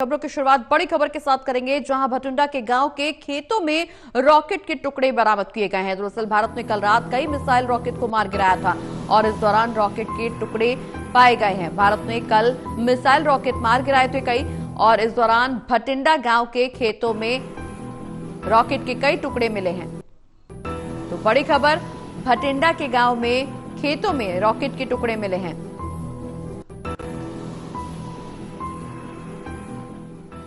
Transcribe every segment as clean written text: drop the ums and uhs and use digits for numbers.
खबरों की शुरुआत बड़ी खबर के साथ करेंगे, जहां भटुंडा के गांव के खेतों में रॉकेट के टुकड़े बरामद किए गए हैं। दरअसल भारत ने कल रात कई मिसाइल रॉकेट को मार गिराया था और इस दौरान रॉकेट के टुकड़े पाए गए हैं। भारत ने कल मिसाइल रॉकेट मार गिराए थे कई, और इस दौरान भटिंडा गांव के खेतों में रॉकेट के कई टुकड़े मिले हैं। तो बड़ी खबर, भटिंडा के गांव में खेतों में रॉकेट के टुकड़े मिले हैं।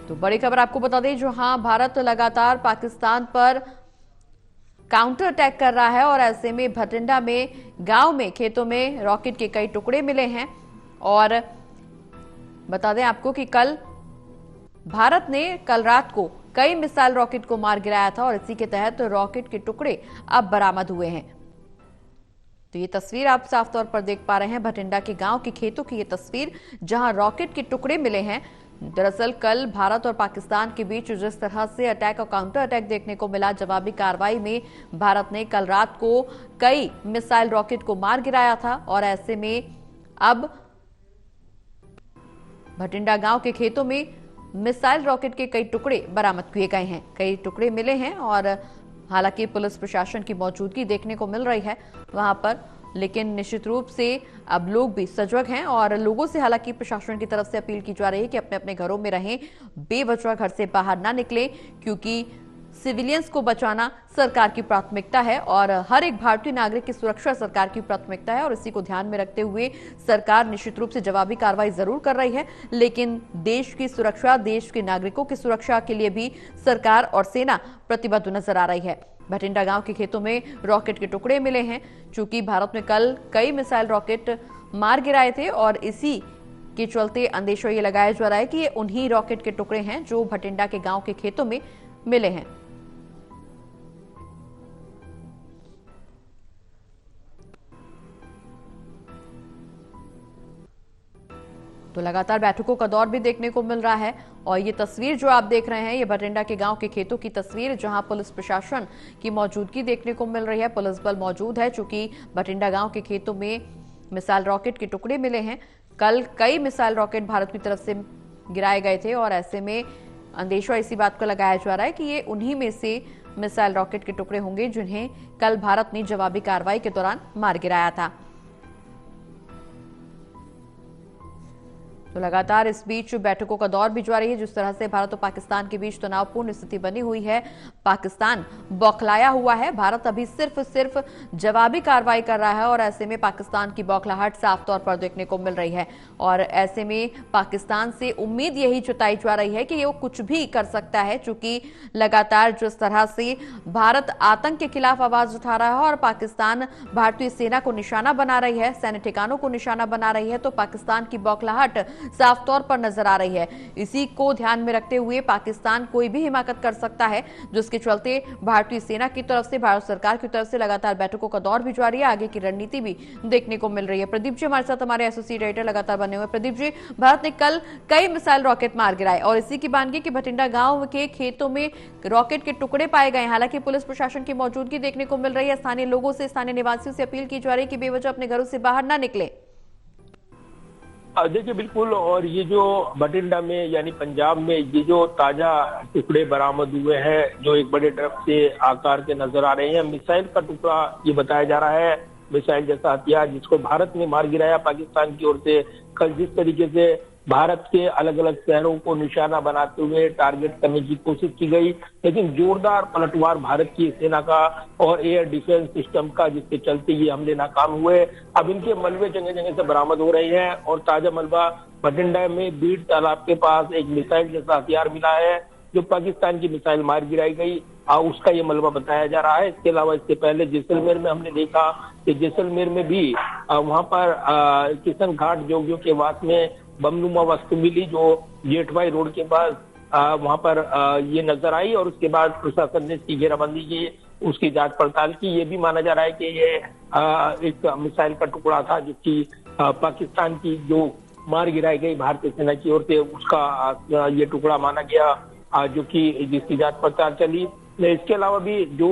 तो बड़ी खबर आपको बता दें, जहां भारत लगातार पाकिस्तान पर काउंटर अटैक कर रहा है और ऐसे में भटिंडा में गांव में खेतों में रॉकेट के कई टुकड़े मिले हैं। और बता दें आपको कि कल भारत ने कल रात को कई मिसाइल रॉकेट को मार गिराया था और इसी के तहत रॉकेट के टुकड़े अब बरामद हुए हैं। तो ये तस्वीर आप साफ तौर पर देख पा रहे हैं, भटिंडा के गांव के खेतों की ये तस्वीर, जहां रॉकेट के टुकड़े मिले हैं। दरअसल कल भारत और पाकिस्तान के बीच जिस तरह से अटैक और काउंटर अटैक देखने को मिला, जवाबी कार्रवाई में भारत ने कल रात को कई मिसाइल रॉकेट को मार गिराया था और ऐसे में अब भटिंडा गांव के खेतों में मिसाइल रॉकेट के कई टुकड़े बरामद किए गए हैं, कई टुकड़े मिले हैं। और हालांकि पुलिस प्रशासन की मौजूदगी देखने को मिल रही है वहां पर, लेकिन निश्चित रूप से अब लोग भी सजग हैं और लोगों से हालांकि प्रशासन की तरफ से अपील की जा रही है कि अपने अपने घरों में रहें, बेवजह घर से बाहर ना निकलें, क्योंकि सिविलियंस को बचाना सरकार की प्राथमिकता है और हर एक भारतीय नागरिक की सुरक्षा सरकार की प्राथमिकता है। और इसी को ध्यान में रखते हुए सरकार निश्चित रूप से जवाबी कार्रवाई जरूर कर रही है, लेकिन देश की सुरक्षा, देश के नागरिकों की सुरक्षा के लिए भी सरकार और सेना प्रतिबद्ध नजर आ रही है। भटिंडा गांव के खेतों में रॉकेट के टुकड़े मिले हैं, चूंकि भारत ने कल कई मिसाइल रॉकेट मार गिराए थे और इसी के चलते अंदेशा ये लगाया जा रहा है कि ये उन्हीं रॉकेट के टुकड़े हैं जो भटिंडा के गांव के खेतों में मिले हैं। तो लगातार बैठकों का दौर भी देखने को मिल रहा है और ये तस्वीर जो आप देख रहे हैं, ये भटिंडा के गांव के खेतों की तस्वीर, जहां पुलिस प्रशासन की मौजूदगी देखने को मिल रही है। पुलिस बल मौजूद है, चूंकि भटिंडा गांव के खेतों में मिसाइल रॉकेट के टुकड़े मिले हैं। कल कई मिसाइल रॉकेट भारत की तरफ से गिराए गए थे और ऐसे में अंदेशा इसी बात को लगाया जा रहा है कि ये उन्हीं में से मिसाइल रॉकेट के टुकड़े होंगे जिन्हें कल भारत ने जवाबी कार्रवाई के दौरान मार गिराया था। तो लगातार इस बीच बैठकों का दौर भी जारी है। जिस तरह से भारत और पाकिस्तान के बीच तनावपूर्ण स्थिति बनी हुई है, पाकिस्तान बौखलाया हुआ है, भारत अभी सिर्फ जवाबी कार्रवाई कर रहा है और ऐसे में पाकिस्तान की बौखलाहट साफ तौर पर देखने को मिल रही है। और ऐसे में पाकिस्तान से उम्मीद यही जताई जा रही है कि वो कुछ भी कर सकता है, चूंकि लगातार जिस तरह से भारत आतंक के खिलाफ आवाज उठा रहा है और पाकिस्तान भारतीय सेना को निशाना बना रही है, सैन्य ठिकानों को निशाना बना रही है, तो पाकिस्तान की बौखलाहट साफ तौर पर नजर आ रही है। इसी को ध्यान में रखते हुए पाकिस्तान कोई भी हिमाकत कर सकता है, जिसके चलते भारतीय सेना की तरफ से, भारत सरकार की तरफ से लगातार बैठकों का दौर भी जारी है, आगे की रणनीति भी देखने को मिल रही है। प्रदीप जी हमारे साथ, हमारे एसोसिएट एडिटर लगातार बने हुए। प्रदीप जी, भारत ने कल कई मिसाइल रॉकेट मार गिराए और इसी की बानगी कि भटिंडा गांव के खेतों में रॉकेट के टुकड़े पाए गए। हालांकि पुलिस प्रशासन की मौजूदगी देखने को मिल रही है। स्थानीय लोगों से, स्थानीय निवासियों से अपील की जा रही है कि बेवजह अपने घरों से बाहर ना निकले। देखिए बिल्कुल, और ये जो भटिंडा में यानी पंजाब में ये जो ताजा टुकड़े बरामद हुए हैं, जो एक बड़े ट्रक से आकार के नजर आ रहे हैं, मिसाइल का टुकड़ा ये बताया जा रहा है, मिसाइल जैसा हथियार जिसको भारत ने मार गिराया पाकिस्तान की ओर से। कल जिस तरीके से भारत के अलग अलग शहरों को निशाना बनाते हुए टारगेट करने की कोशिश की गई, लेकिन जोरदार पलटवार भारत की सेना का और एयर डिफेंस सिस्टम का, जिसके चलते ये हमले नाकाम हुए। अब इनके मलबे जगह जगह से बरामद हो रहे हैं और ताजा मलबा भटिंडा में बीड़ तालाब के पास एक मिसाइल जैसा हथियार मिला है, जो पाकिस्तान की मिसाइल मार गिराई गई, उसका ये मलबा बताया जा रहा है। इसके अलावा इससे पहले जैसलमेर में हमने देखा कि जैसलमेर में भी वहां पर किशन घाट जोगियों के वास में बमनुमा वस्तु मिली, जो जेठवाई रोड के पास वहां पर ये नजर आई और उसके बाद प्रशासन ने इसकी घेराबंदी की, उसकी जांच पड़ताल की। ये भी माना जा रहा है कि ये एक मिसाइल का टुकड़ा था, जिसकी पाकिस्तान की जो मार गिराई गई भारतीय सेना की ओर से, उसका ये टुकड़ा माना गया, जो कि जिसकी जांच पड़ताल चली। इसके अलावा भी जो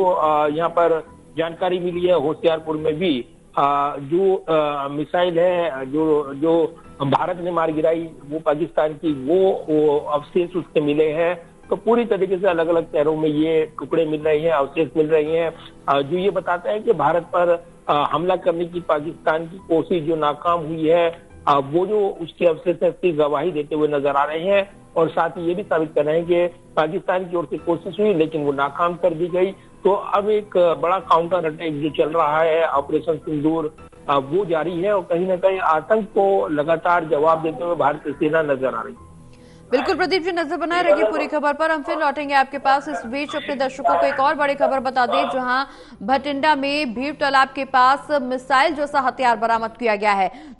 यहाँ पर जानकारी मिली है, होशियारपुर में भी जो मिसाइल है जो जो भारत ने मार गिराई वो पाकिस्तान की, वो अवशेष उसके मिले हैं। तो पूरी तरीके से अलग अलग शहरों में ये टुकड़े मिल रहे हैं, अवशेष मिल रहे हैं, जो ये बताता है कि भारत पर हमला करने की पाकिस्तान की कोशिश जो नाकाम हुई है, वो जो उसके अवशेष है उसकी गवाही देते हुए नजर आ रहे हैं। और साथ ही ये भी साबित कर रहे हैं कि पाकिस्तान की ओर से कोशिश हुई लेकिन वो नाकाम कर दी गई। तो अब एक बड़ा काउंटर अटैक जो चल रहा है, ऑपरेशन सिंदूर, वो जारी है और कहीं ना कहीं आतंक को लगातार जवाब देते हुए भारतीय सेना नजर आ रही है। बिल्कुल प्रदीप जी, नजर बनाए रखिए पूरी खबर पर, हम फिर लौटेंगे आपके पास। इस बीच अपने दर्शकों को एक और बड़ी खबर बता दें, जहां भटिंडा में भीड़ तालाब के पास मिसाइल जैसा हथियार बरामद किया गया है।